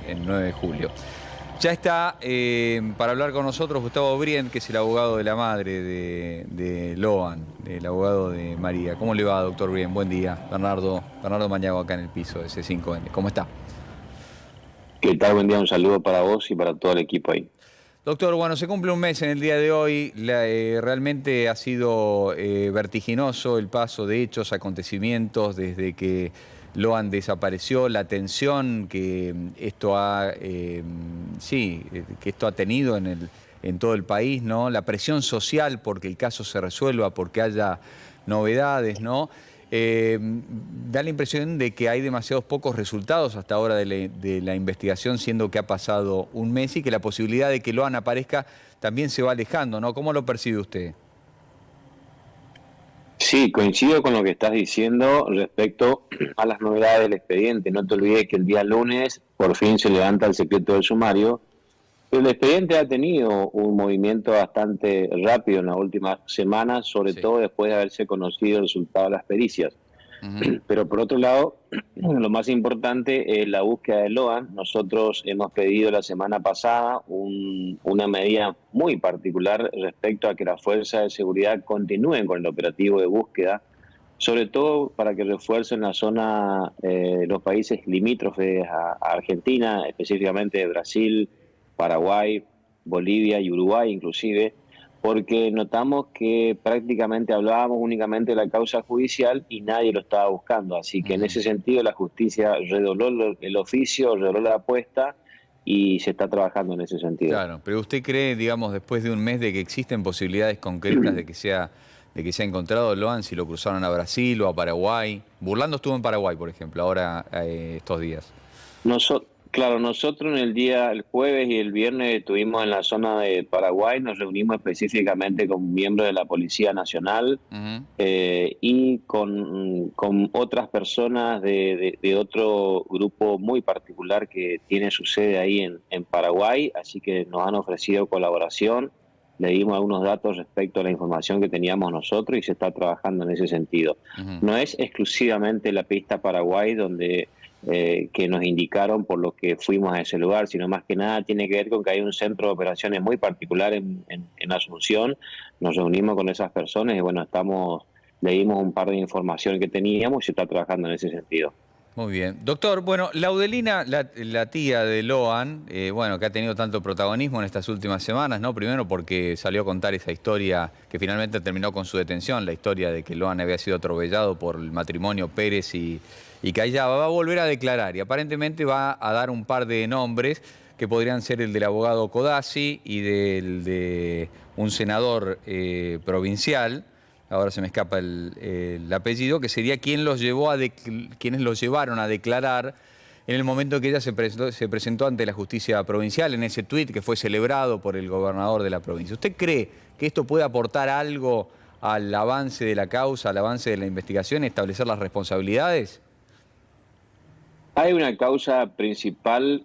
en 9 de julio. Ya está para hablar con nosotros Gustavo Brien, que es el abogado de la madre de Loan, el abogado de María. ¿Cómo le va, doctor Brien? Buen día. Bernardo Mañago acá en el piso de C5N. ¿Cómo está? ¿Qué tal? Buen día, un saludo para vos y para todo el equipo ahí. Doctor, bueno, se cumple un mes en el día de hoy. Realmente ha sido vertiginoso el paso de hechos, acontecimientos desde que Loan desapareció, la tensión que esto ha, que esto ha tenido en todo el país, ¿no? La presión social porque el caso se resuelva, porque haya novedades, ¿no? Da la impresión de que hay demasiados pocos resultados hasta ahora de la investigación, siendo que ha pasado un mes y que la posibilidad de que Loan aparezca también se va alejando, ¿no? ¿Cómo lo percibe usted? Sí, coincido con lo que estás diciendo respecto a las novedades del expediente. No te olvides que el día lunes por fin se levanta el secreto del sumario. El expediente ha tenido un movimiento bastante rápido en las últimas semanas, sobre Sí. todo después de haberse conocido el resultado de las pericias. Ujú. Pero por otro lado, lo más importante es la búsqueda de Loan. Nosotros hemos pedido la semana pasada una medida muy particular respecto a que las fuerzas de seguridad continúen con el operativo de búsqueda, sobre todo para que refuercen la zona, los países limítrofes a Argentina, específicamente Brasil, Paraguay, Bolivia y Uruguay inclusive, porque notamos que prácticamente hablábamos únicamente de la causa judicial y nadie lo estaba buscando. Así que en Ujú. ese sentido la justicia redobló el oficio, redobló la apuesta y se está trabajando en ese sentido. Claro, pero ¿usted cree, digamos, después de un mes de que existen posibilidades concretas de que sea encontrado Loan, si lo cruzaron a Brasil o a Paraguay? Burlando estuvo en Paraguay, por ejemplo, ahora estos días. Claro, nosotros en el jueves y el viernes estuvimos en la zona de Paraguay, nos reunimos específicamente con miembros de la Policía Nacional Ujú. y con otras personas de otro grupo muy particular que tiene su sede ahí en Paraguay, así que nos han ofrecido colaboración. Le dimos algunos datos respecto a la información que teníamos nosotros y se está trabajando en ese sentido. Ujú. No es exclusivamente la pista Paraguay donde que nos indicaron por lo que fuimos a ese lugar, sino más que nada tiene que ver con que hay un centro de operaciones muy particular en Asunción. Nos reunimos con esas personas y bueno, le dimos un par de información que teníamos y se está trabajando en ese sentido. Muy bien. Doctor, bueno, Laudelina, la tía de Loan, bueno, que ha tenido tanto protagonismo en estas últimas semanas, ¿no? Primero porque salió a contar esa historia que finalmente terminó con su detención, la historia de que Loan había sido atropellado por el matrimonio Pérez y Callaba. Va a volver a declarar y aparentemente va a dar un par de nombres que podrían ser el del abogado Codazzi y del de un senador provincial. Ahora se me escapa el apellido, que sería quien quienes los llevaron a declarar en el momento que ella se presentó ante la justicia provincial, en ese tuit que fue celebrado por el gobernador de la provincia. ¿Usted cree que esto puede aportar algo al avance de la causa, al avance de la investigación, establecer las responsabilidades? Hay una causa principal,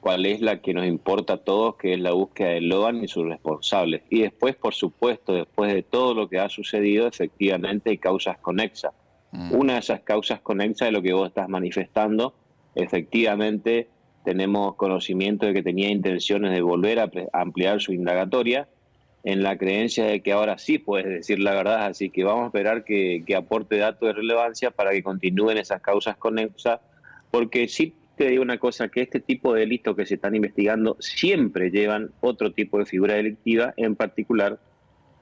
cuál es la que nos importa a todos, que es la búsqueda de Loan y sus responsables. Y después, por supuesto, después de todo lo que ha sucedido, efectivamente hay causas conexas. Mm. Una de esas causas conexas de lo que vos estás manifestando, efectivamente tenemos conocimiento de que tenía intenciones de volver a ampliar su indagatoria en la creencia de que ahora sí puedes decir la verdad, así que vamos a esperar que aporte datos de relevancia para que continúen esas causas conexas, porque sí te digo una cosa, que este tipo de delitos que se están investigando siempre llevan otro tipo de figura delictiva, en particular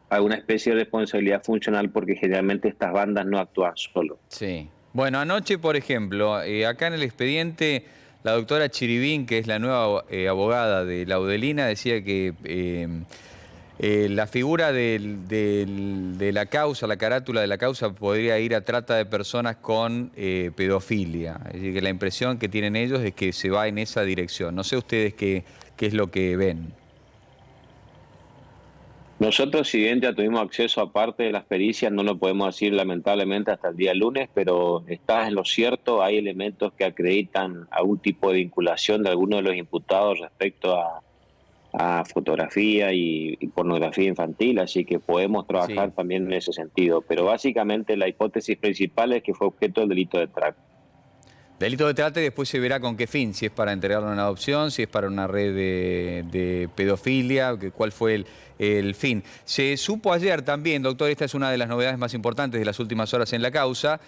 a una especie de responsabilidad funcional, porque generalmente estas bandas no actúan solo. Sí. Bueno, anoche, por ejemplo, acá en el expediente, la doctora Chiribín, que es la nueva abogada de Laudelina, decía que la figura de la causa, la carátula de la causa, podría ir a trata de personas con pedofilia. Es decir, que la impresión que tienen ellos es que se va en esa dirección. No sé ustedes qué es lo que ven. Nosotros, si bien ya tuvimos acceso a parte de las pericias, no lo podemos decir lamentablemente hasta el día lunes, pero estás en lo cierto, hay elementos que acreditan algún tipo de vinculación de alguno de los imputados respecto a fotografía y pornografía infantil, así que podemos Sí. trabajar también en ese sentido. Pero básicamente la hipótesis principal es que fue objeto del delito de trata. Delito de trata y después se verá con qué fin, si es para entregarlo en adopción, si es para una red de pedofilia, cuál fue el fin. Se supo ayer también, doctor, esta es una de las novedades más importantes de las últimas horas en la causa,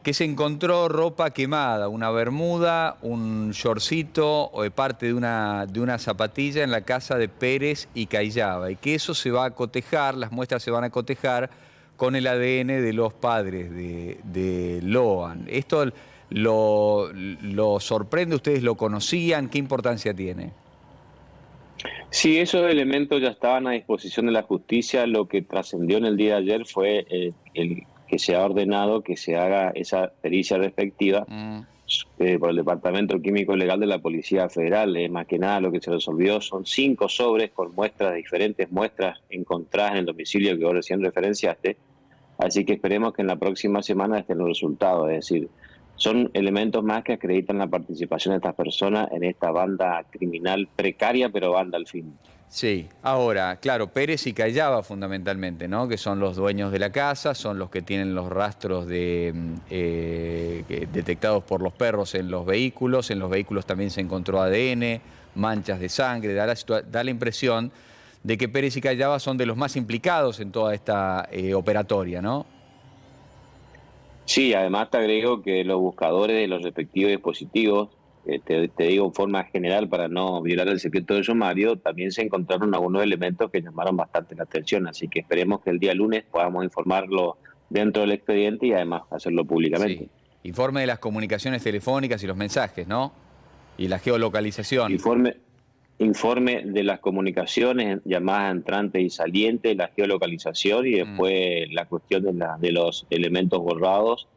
que se encontró ropa quemada, una bermuda, un shortcito o parte de una zapatilla en la casa de Pérez y Cayaba, y que eso se va a cotejar, las muestras se van a cotejar con el ADN de los padres de Loan. ¿Esto lo sorprende? ¿Ustedes lo conocían? ¿Qué importancia tiene? Sí, esos elementos ya estaban a disposición de la justicia. Lo que trascendió en el día de ayer fue el que se ha ordenado que se haga esa pericia respectiva Mm, por el Departamento Químico Legal de la Policía Federal. Más que nada lo que se resolvió son 5 sobres con muestras, diferentes muestras encontradas en el domicilio que vos recién referenciaste. Así que esperemos que en la próxima semana estén los resultados. Es decir, son elementos más que acreditan la participación de estas personas en esta banda criminal precaria, pero banda al fin. sí, ahora, claro, Pérez y Cayaba fundamentalmente, ¿no? Que son los dueños de la casa, son los que tienen los rastros detectados por los perros en los vehículos también se encontró ADN, manchas de sangre, da la impresión de que Pérez y Cayaba son de los más implicados en toda esta operatoria, ¿no? Sí, además te agrego que los buscadores de los respectivos dispositivos, te digo en forma general para no violar el secreto del sumario, también se encontraron algunos elementos que llamaron bastante la atención, así que esperemos que el día lunes podamos informarlo dentro del expediente y además hacerlo públicamente. Sí. Informe de las comunicaciones telefónicas y los mensajes, ¿no? Y la geolocalización. Informe, informe de las comunicaciones, llamadas entrantes y salientes, la geolocalización y Mm. después la cuestión de los elementos borrados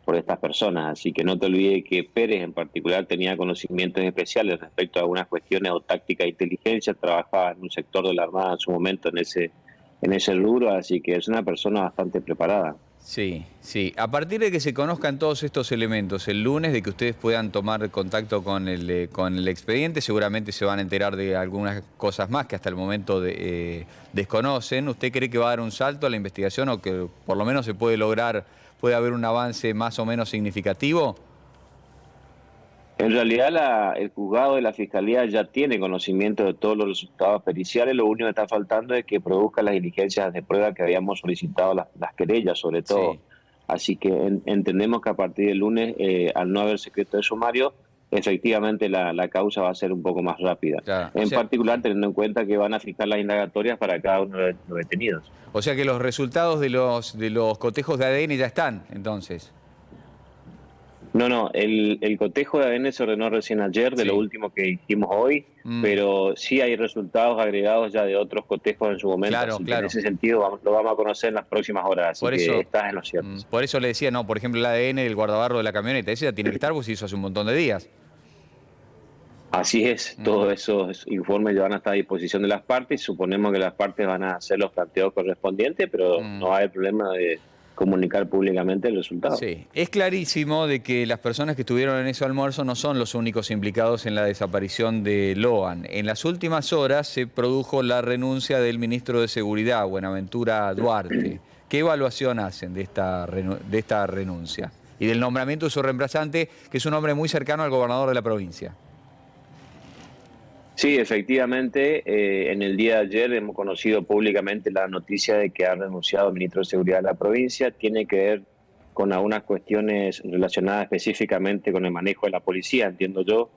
por estas personas. Así que no te olvides que Pérez en particular tenía conocimientos especiales respecto a algunas cuestiones o táctica e inteligencia, trabajaba en un sector de la Armada en su momento en ese rubro, así que es una persona bastante preparada. Sí, sí. A partir de que se conozcan todos estos elementos el lunes, de que ustedes puedan tomar contacto con el expediente, seguramente se van a enterar de algunas cosas más que hasta el momento desconocen. ¿Usted cree que va a dar un salto a la investigación o que por lo menos se puede lograr, puede haber un avance más o menos significativo? En realidad el juzgado de la Fiscalía ya tiene conocimiento de todos los resultados periciales, lo único que está faltando es que produzca las diligencias de prueba que habíamos solicitado, las querellas sobre todo. Sí, Así que entendemos que a partir del lunes, al no haber secreto de sumario, efectivamente la causa va a ser un poco más rápida. claro. En particular teniendo en cuenta que van a fijar las indagatorias para cada uno de los detenidos. O sea que los resultados de los cotejos de ADN ya están, entonces. No, el cotejo de ADN se ordenó recién ayer, de lo Sí. último que hicimos hoy, Mm, pero sí hay resultados agregados ya de otros cotejos en su momento, claro, así que en claro. ese sentido lo vamos a conocer en las próximas horas, así Por que eso, estás en lo cierto. por eso le decía, no, por ejemplo, el ADN del guardabarro de la camioneta, ese ya tiene que estar, pues se hizo hace un montón de días. Así es, Mm, todos esos informes ya van a estar a disposición de las partes, suponemos que las partes van a hacer los planteos correspondientes, pero mm. no hay problema de comunicar públicamente el resultado. Sí, es clarísimo de que las personas que estuvieron en ese almuerzo no son los únicos implicados en la desaparición de Loan. En las últimas horas se produjo la renuncia del ministro de Seguridad, Buenaventura Duarte. ¿Qué evaluación hacen de esta renuncia? Y del nombramiento de su reemplazante, que es un hombre muy cercano al gobernador de la provincia. Sí, efectivamente, en el día de ayer hemos conocido públicamente la noticia de que ha renunciado el ministro de Seguridad de la provincia. Tiene que ver con algunas cuestiones relacionadas específicamente con el manejo de la policía, entiendo yo.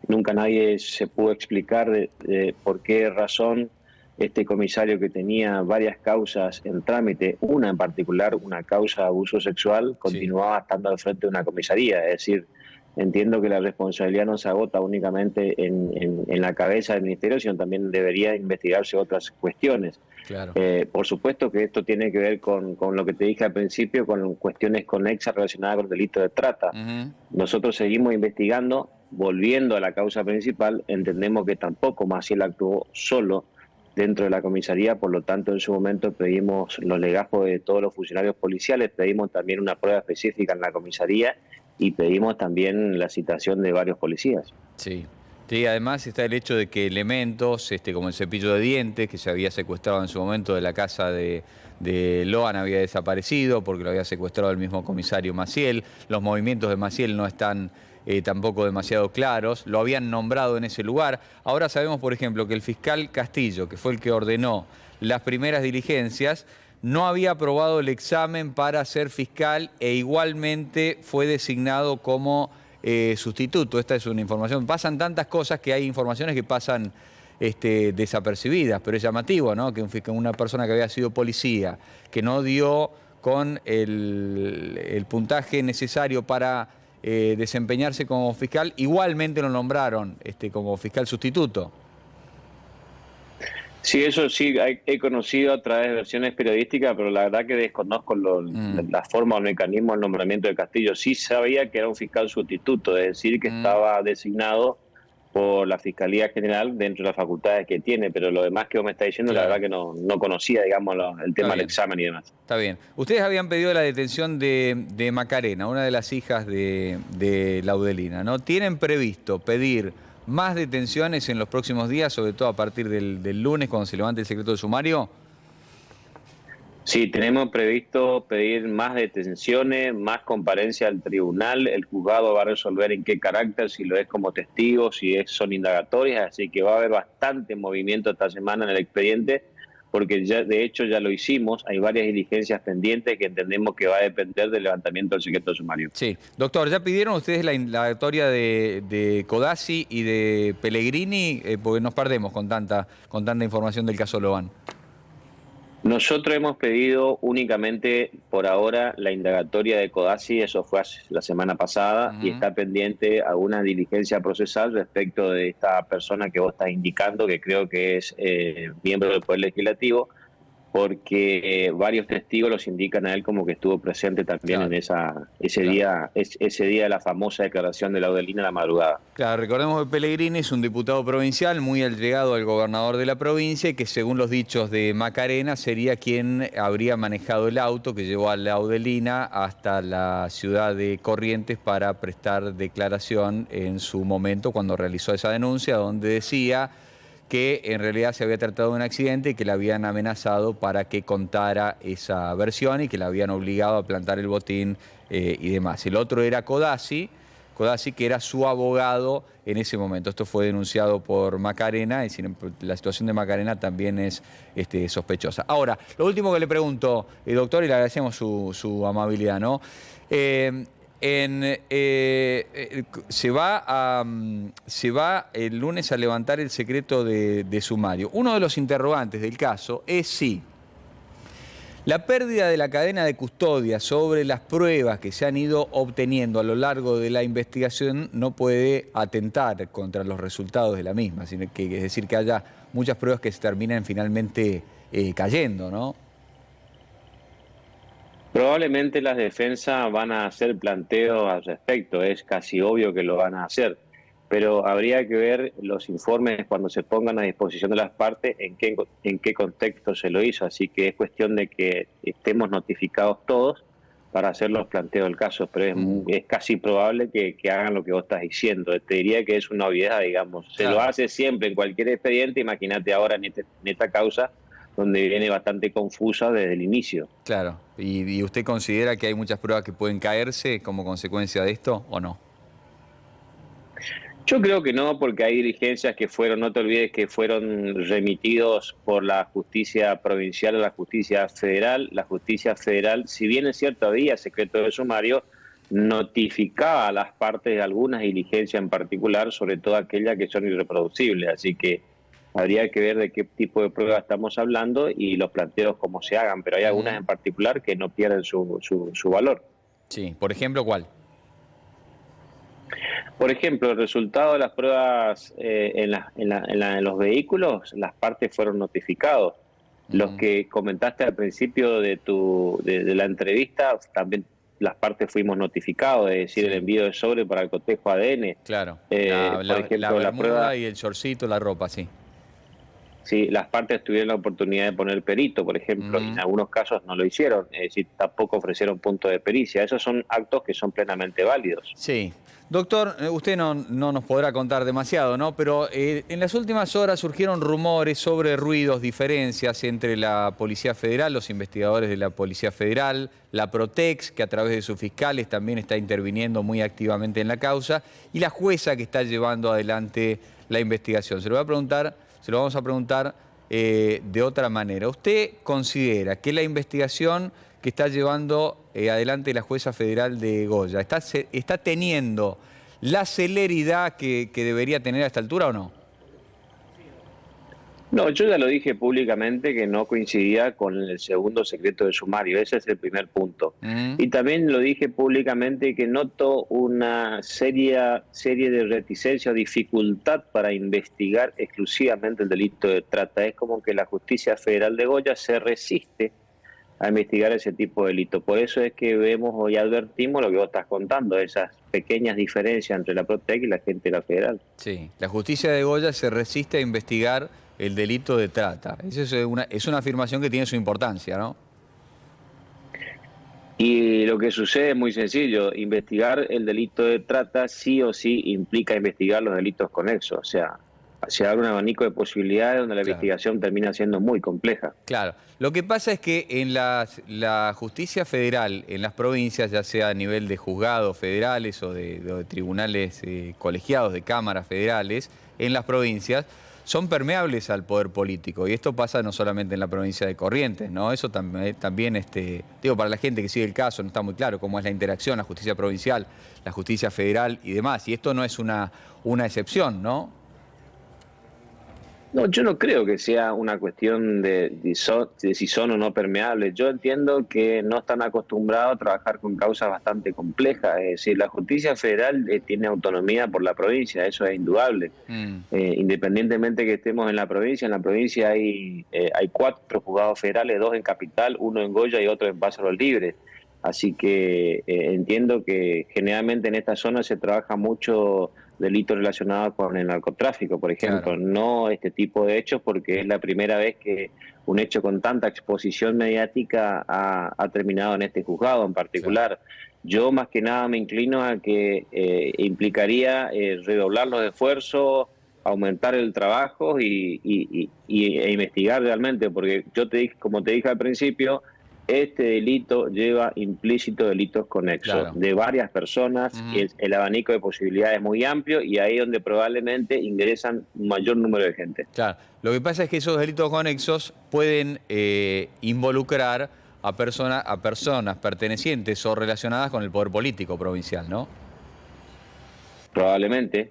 Nunca nadie se pudo explicar de por qué razón este comisario que tenía varias causas en trámite, una en particular, una causa de abuso sexual, Sí, continuaba estando al frente de una comisaría. Es decir, entiendo que la responsabilidad no se agota únicamente en la cabeza del ministerio, sino también debería investigarse otras cuestiones. claro. Por supuesto que esto tiene que ver con lo que te dije al principio, con cuestiones conexas relacionadas con el delito de trata. Ujú. Nosotros seguimos investigando, volviendo a la causa principal, entendemos que tampoco Maciel actuó solo dentro de la comisaría, por lo tanto en su momento pedimos los legajos de todos los funcionarios policiales, pedimos también una prueba específica en la comisaría y pedimos también la citación de varios policías. Sí. Sí, además está el hecho de que elementos como el cepillo de dientes que se había secuestrado en su momento de la casa de Loan había desaparecido porque lo había secuestrado el mismo comisario Maciel. Los movimientos de Maciel no están tampoco demasiado claros. Lo habían nombrado en ese lugar. Ahora sabemos, por ejemplo, que el fiscal Castillo, que fue el que ordenó las primeras diligencias, no había aprobado el examen para ser fiscal e igualmente fue designado como sustituto. Esta es una información. Pasan tantas cosas que hay informaciones que pasan desapercibidas, pero es llamativo, ¿no? Que una persona que había sido policía, que no dio con el puntaje necesario para desempeñarse como fiscal, igualmente lo nombraron como fiscal sustituto. Sí, eso sí, he conocido a través de versiones periodísticas, pero la verdad que desconozco la forma o el mecanismo del nombramiento de Castillo. Sí sabía que era un fiscal sustituto, es decir, que estaba designado por la Fiscalía General dentro de las facultades que tiene, pero lo demás que vos me está diciendo, Claro. la verdad que no conocía, digamos, el tema del Bien. examen y demás. Está bien. Ustedes habían pedido la detención de Macarena, una de las hijas de Laudelina, ¿no? ¿Tienen previsto pedir más detenciones en los próximos días, sobre todo a partir del lunes, cuando se levante el secreto de sumario? Sí, tenemos previsto pedir más detenciones, más comparencia al tribunal. El juzgado va a resolver en qué carácter, si lo es como testigo, son indagatorias, así que va a haber bastante movimiento esta semana en el expediente, porque ya, de hecho ya lo hicimos. Hay varias diligencias pendientes que entendemos que va a depender del levantamiento del secreto sumario. Sí. Doctor, ¿ya pidieron ustedes la indagatoria de Codazzi y de Pellegrini? Porque nos perdemos con tanta información del caso Loan. Nosotros hemos pedido únicamente por ahora la indagatoria de Codazzi, eso fue la semana pasada, y está pendiente alguna diligencia procesal respecto de esta persona que vos estás indicando, que creo que es miembro del Poder Legislativo, porque varios testigos los indican a él como que estuvo presente también en ese día de la famosa declaración de Laudelina a la madrugada. Claro, recordemos que Pellegrini es un diputado provincial muy allegado al gobernador de la provincia y que según los dichos de Macarena sería quien habría manejado el auto que llevó a Laudelina hasta la ciudad de Corrientes para prestar declaración en su momento cuando realizó esa denuncia donde decía que en realidad se había tratado de un accidente y que la habían amenazado para que contara esa versión y que la habían obligado a plantar el botín y demás. El otro era Codazzi, que era su abogado en ese momento. Esto fue denunciado por Macarena y la situación de Macarena también es sospechosa. Ahora, lo último que le pregunto, doctor, y le agradecemos su amabilidad, ¿no? Se va el lunes a levantar el secreto de sumario. Uno de los interrogantes del caso es si la pérdida de la cadena de custodia sobre las pruebas que se han ido obteniendo a lo largo de la investigación no puede atentar contra los resultados de la misma, sino que es decir, que haya muchas pruebas que se terminan finalmente cayendo, ¿no? Probablemente las defensas van a hacer planteos al respecto, es casi obvio que lo van a hacer, pero habría que ver los informes cuando se pongan a disposición de las partes en qué contexto se lo hizo, así que es cuestión de que estemos notificados todos para hacer los planteos del caso, pero es casi probable que hagan lo que vos estás diciendo. Te diría que es una obviedad, digamos, se lo hace siempre en cualquier expediente, imagínate ahora en esta causa, donde viene bastante confusa desde el inicio. Claro. ¿Y usted considera que hay muchas pruebas que pueden caerse como consecuencia de esto o no? Yo creo que no, porque hay diligencias que fueron, no te olvides que fueron remitidos por la justicia provincial a la justicia federal. La justicia federal, si bien es cierto había secreto de sumario, notificaba a las partes de algunas diligencias en particular, sobre todo aquellas que son irreproducibles. Así que habría que ver de qué tipo de pruebas estamos hablando y los planteos cómo se hagan, pero hay algunas en particular que no pierden su valor. Sí, por ejemplo, ¿cuál? Por ejemplo, el resultado de las pruebas en los vehículos, las partes fueron notificados. Los que comentaste al principio de la entrevista, también las partes fuimos notificados, es decir, el envío de sobre para el cotejo ADN. Claro, por ejemplo, la bermuda prueba, y el shortcito, la ropa, sí. sí, las partes tuvieron la oportunidad de poner perito, por ejemplo, y en algunos casos no lo hicieron, es decir, tampoco ofrecieron punto de pericia. Esos son actos que son plenamente válidos. Sí. Doctor, usted no nos podrá contar demasiado, ¿no? Pero en las últimas horas surgieron rumores sobre ruidos, diferencias entre la Policía Federal, los investigadores de la Policía Federal, la Protex, que a través de sus fiscales también está interviniendo muy activamente en la causa, y la jueza que está llevando adelante la investigación. Se lo vamos a preguntar de otra manera. ¿Usted considera que la investigación que está llevando adelante la jueza federal de Goya está teniendo la celeridad que debería tener a esta altura o no? No, yo ya lo dije públicamente que no coincidía con el segundo secreto de sumario, ese es el primer punto. Mm, Y también lo dije públicamente que noto una serie de reticencia o dificultad para investigar exclusivamente el delito de trata. Es como que la justicia federal de Goya se resiste a investigar ese tipo de delitos. Por eso es que vemos hoy advertimos lo que vos estás contando, esas pequeñas diferencias entre la Protec y la gente de la federal. sí, la justicia de Goya se resiste a investigar el delito de trata. Esa es una afirmación que tiene su importancia, ¿no? Y lo que sucede es muy sencillo, investigar el delito de trata sí o sí implica investigar los delitos conexos, o sea, se abre un abanico de posibilidades donde la Claro. investigación termina siendo muy compleja. Claro, lo que pasa es que en la justicia federal, en las provincias, ya sea a nivel de juzgados federales o de tribunales colegiados de cámaras federales, en las provincias, son permeables al poder político. Y esto pasa no solamente en la provincia de Corrientes, ¿no? Eso también, digo, para la gente que sigue el caso, no está muy claro cómo es la interacción, la justicia provincial, la justicia federal y demás. Y esto no es una excepción, ¿no? No, yo no creo que sea una cuestión de si son o no permeables. Yo entiendo que no están acostumbrados a trabajar con causas bastante complejas. Es decir, la justicia federal tiene autonomía por la provincia, eso es indudable. Mm, Independientemente que estemos en la provincia hay 4 juzgados federales, 2 en Capital, 1 en Goya y otro en Paso a los Libres. Así que entiendo que generalmente en esta zona se trabaja mucho delitos relacionados con el narcotráfico, por ejemplo, claro, no este tipo de hechos porque es la primera vez que un hecho con tanta exposición mediática ha terminado en este juzgado en claro. particular. Yo más que nada me inclino a que implicaría redoblar los esfuerzos, aumentar el trabajo e investigar realmente, porque yo te dije, como te dije al principio, este delito lleva implícito delitos conexos Claro. de varias personas, Ujú. el abanico de posibilidades es muy amplio y ahí es donde probablemente ingresan un mayor número de gente. Claro, lo que pasa es que esos delitos conexos pueden involucrar a personas pertenecientes o relacionadas con el poder político provincial, ¿no? Probablemente,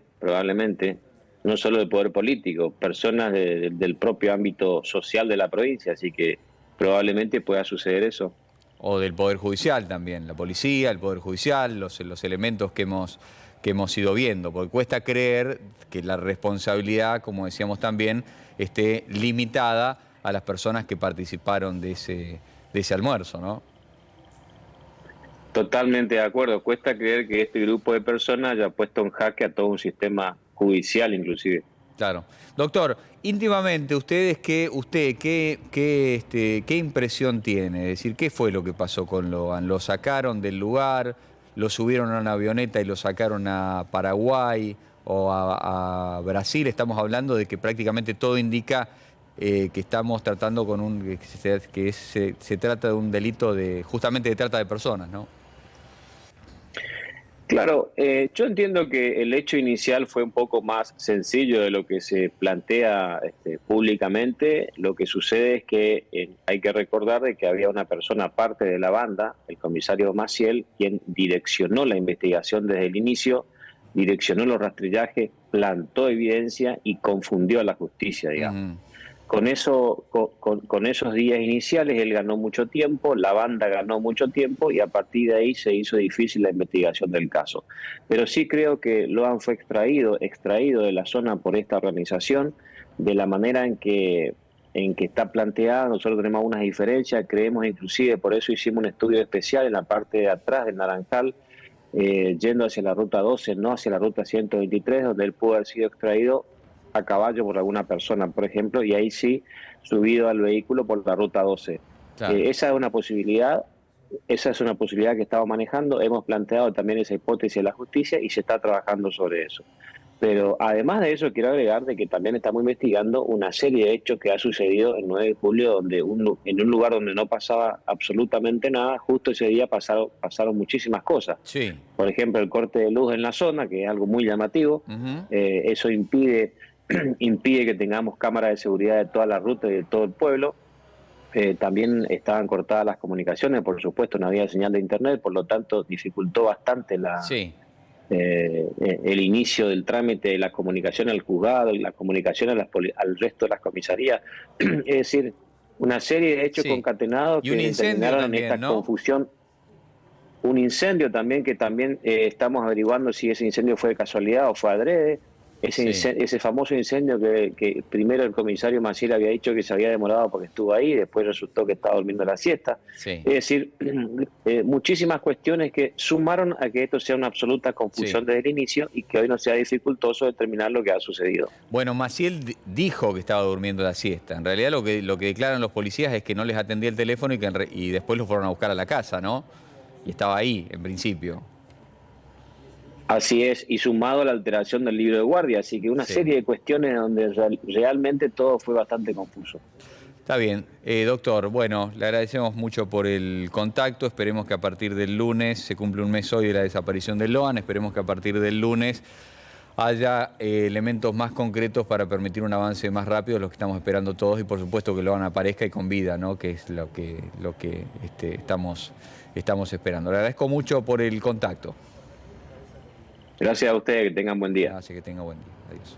no solo del poder político, personas del propio ámbito social de la provincia, así que probablemente pueda suceder eso. O del poder judicial también, la policía, el poder judicial, los elementos que hemos ido viendo, porque cuesta creer que la responsabilidad, como decíamos también, esté limitada a las personas que participaron de ese almuerzo, ¿no? Totalmente de acuerdo, cuesta creer que este grupo de personas haya puesto en jaque a todo un sistema judicial inclusive. Claro. Doctor, íntimamente, ¿qué impresión tiene? Es decir, ¿qué fue lo que pasó con Loan? ¿Lo sacaron del lugar? ¿Lo subieron a una avioneta y lo sacaron a Paraguay o a Brasil? Estamos hablando de que prácticamente todo indica que estamos tratando con se trata de un delito justamente de trata de personas, ¿no? Claro, yo entiendo que el hecho inicial fue un poco más sencillo de lo que se plantea públicamente. Lo que sucede es que hay que recordar de que había una persona parte de la banda, el comisario Maciel, quien direccionó la investigación desde el inicio, direccionó los rastrillajes, plantó evidencia y confundió a la justicia, digamos. Ujú. Con esos días iniciales él ganó mucho tiempo, la banda ganó mucho tiempo y a partir de ahí se hizo difícil la investigación del caso. Pero sí creo que Loan fue extraído de la zona por esta organización, de la manera en que está planteada. Nosotros tenemos unas diferencias, creemos inclusive, por eso hicimos un estudio especial en la parte de atrás del Naranjal, yendo hacia la ruta 12, no hacia la ruta 123, donde él pudo haber sido extraído a caballo por alguna persona, por ejemplo, y ahí sí subido al vehículo por la ruta 12. Claro. Esa es una posibilidad, esa es una posibilidad que estamos manejando. Hemos planteado también esa hipótesis de la justicia y se está trabajando sobre eso. Pero además de eso, quiero agregar de que también estamos investigando una serie de hechos que ha sucedido el 9 de julio, donde en un lugar donde no pasaba absolutamente nada, justo ese día pasaron muchísimas cosas. Sí. Por ejemplo, el corte de luz en la zona, que es algo muy llamativo. Ujú. Eso impide que tengamos cámaras de seguridad de toda la ruta y de todo el pueblo. También estaban cortadas las comunicaciones, por supuesto, no había señal de internet, por lo tanto dificultó bastante Sí. el inicio del trámite de la comunicación al juzgado y la comunicación al resto de las comisarías. Es decir, una serie de hechos Sí. concatenados Y un que incendio terminaron en también, esta ¿no? confusión. Un incendio también que también estamos averiguando si ese incendio fue de casualidad o fue adrede. Sí. Ese famoso incendio que primero el comisario Maciel había dicho que se había demorado porque estuvo ahí, después resultó que estaba durmiendo la siesta. Sí. Es decir, muchísimas cuestiones que sumaron a que esto sea una absoluta confusión Sí. desde el inicio y que hoy no sea dificultoso determinar lo que ha sucedido. Bueno, Maciel dijo que estaba durmiendo la siesta. En realidad lo que declaran los policías es que no les atendía el teléfono y después lo fueron a buscar a la casa, ¿no? Y estaba ahí, en principio. Así es, y sumado a la alteración del libro de guardia, así que una Sí. serie de cuestiones donde realmente todo fue bastante confuso. Está bien. Doctor, bueno, le agradecemos mucho por el contacto. Esperemos que a partir del lunes, se cumple un mes hoy de la desaparición de Loan, esperemos que a partir del lunes haya elementos más concretos para permitir un avance más rápido, los que estamos esperando todos, y por supuesto que Loan aparezca y con vida, ¿no? Que es lo que estamos esperando. Le agradezco mucho por el contacto. Gracias a ustedes, que tengan buen día. Así que tenga buen día. Adiós.